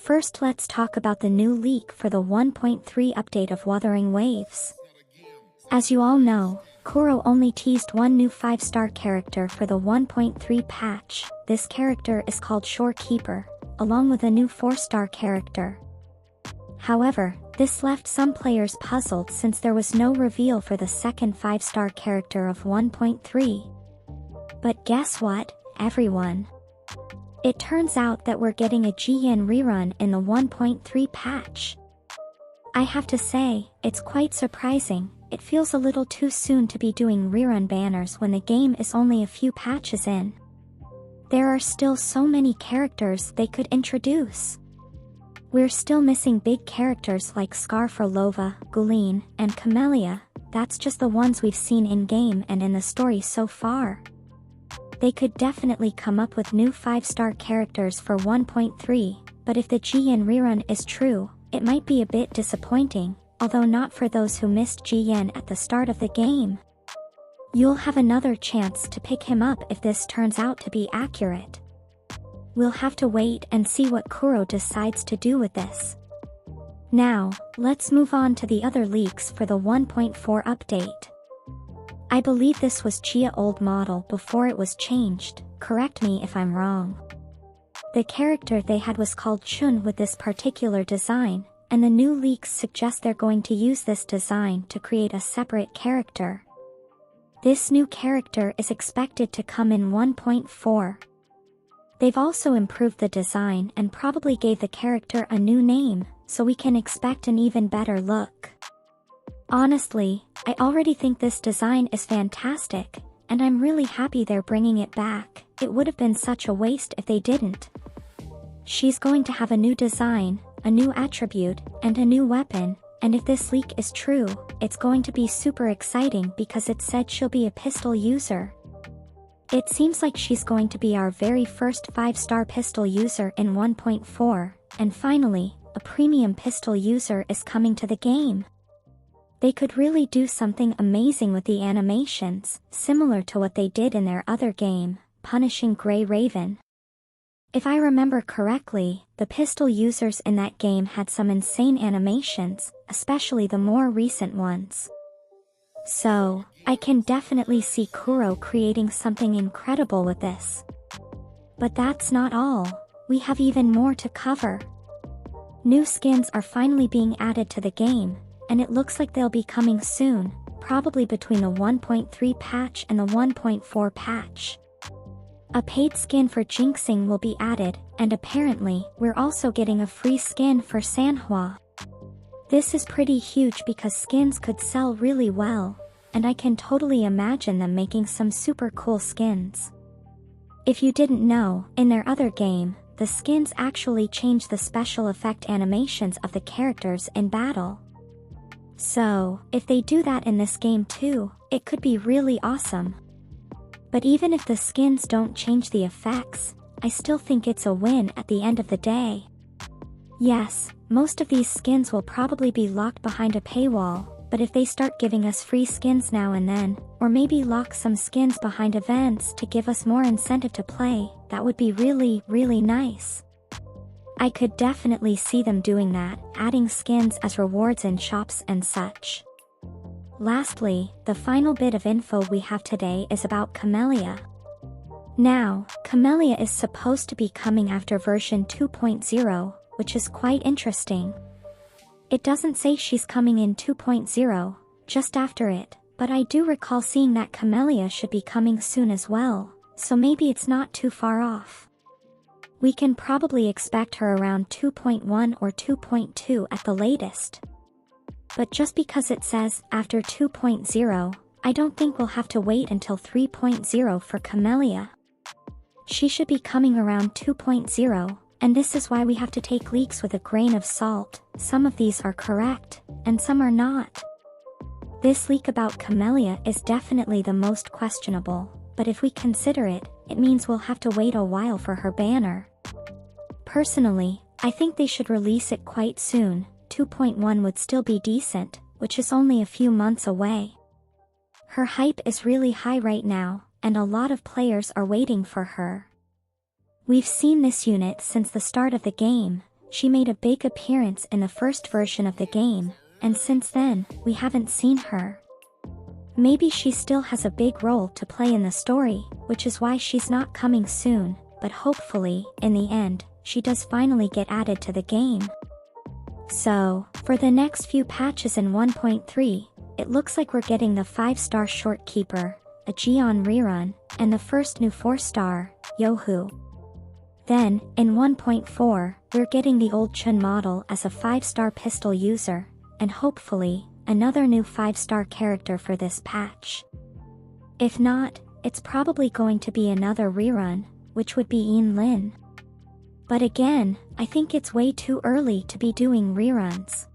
First, let's talk about the new leak for the 1.3 update of Wuthering Waves. As you all know, Kuro only teased one new 5-star character for the 1.3 patch. This character is called Shorekeeper, along with a new 4-star character. However, this left some players puzzled since there was no reveal for the second 5-star character of 1.3. But guess what, everyone? It turns out that we're getting a GN rerun in the 1.3 patch. I have to say, it's quite surprising. It feels a little too soon to be doing rerun banners when the game is only a few patches in. There are still so many characters they could introduce. We're still missing big characters like Scarfrolova, Gulene, and Camellya. That's just the ones we've seen in-game and in the story so far. They could definitely come up with new 5-star characters for 1.3, but if the GN rerun is true, it might be a bit disappointing, although not for those who missed GN at the start of the game. You'll have another chance to pick him up if this turns out to be accurate. We'll have to wait and see what Kuro decides to do with this. Now, let's move on to the other leaks for the 1.4 update. I believe this was Chia old model before it was changed, correct me if I'm wrong. The character they had was called Chun with this particular design, and the new leaks suggest they're going to use this design to create a separate character. This new character is expected to come in 1.4. They've also improved the design and probably gave the character a new name, so we can expect an even better look. Honestly, I already think this design is fantastic, and I'm really happy they're bringing it back. It would have been such a waste if they didn't. She's going to have a new design, a new attribute, and a new weapon, and if this leak is true, it's going to be super exciting because it said she'll be a pistol user. It seems like she's going to be our very first 5-star pistol user in 1.4, and finally, a premium pistol user is coming to the game. They could really do something amazing with the animations, similar to what they did in their other game, Punishing Grey Raven. If I remember correctly, the pistol users in that game had some insane animations, especially the more recent ones. So, I can definitely see Kuro creating something incredible with this. But that's not all, we have even more to cover. New skins are finally being added to the game, and it looks like they'll be coming soon, probably between the 1.3 patch and the 1.4 patch. A paid skin for Jinxing will be added, and apparently, we're also getting a free skin for Sanhua. This is pretty huge because skins could sell really well, and I can totally imagine them making some super cool skins. If you didn't know, in their other game, the skins actually change the special effect animations of the characters in battle. So, if they do that in this game too, it could be really awesome. But even if the skins don't change the effects, I still think it's a win at the end of the day. Yes, most of these skins will probably be locked behind a paywall, but if they start giving us free skins now and then, or maybe lock some skins behind events to give us more incentive to play, that would be really, really nice. I could definitely see them doing that, adding skins as rewards in shops and such. Lastly, the final bit of info we have today is about Camellya. Now, Camellya is supposed to be coming after version 2.0, which is quite interesting. It doesn't say she's coming in 2.0, just after it, but I do recall seeing that Camellya should be coming soon as well, so maybe it's not too far off. We can probably expect her around 2.1 or 2.2 at the latest. But just because it says after 2.0, I don't think we'll have to wait until 3.0 for Camellya. She should be coming around 2.0, and this is why we have to take leaks with a grain of salt. Some of these are correct, and some are not. This leak about Camellya is definitely the most questionable, but if we consider it, it means we'll have to wait a while for her banner. Personally, I think they should release it quite soon. 2.1 would still be decent, which is only a few months away. Her hype is really high right now, and a lot of players are waiting for her. We've seen this unit since the start of the game. she made a big appearance in the first version of the game, and since then, we haven't seen her. Maybe she still has a big role to play in the story, which is why she's not coming soon, but hopefully, in the end, she does finally get added to the game. So, for the next few patches in 1.3, it looks like we're getting the 5-star Shortkeeper, a Gion rerun, and the first new 4-star, Yohu. Then, in 1.4, we're getting the old Chun model as a 5-star pistol user, and hopefully, another new 5-star character for this patch. If not, it's probably going to be another rerun, which would be Ian Lin. But again, I think it's way too early to be doing reruns.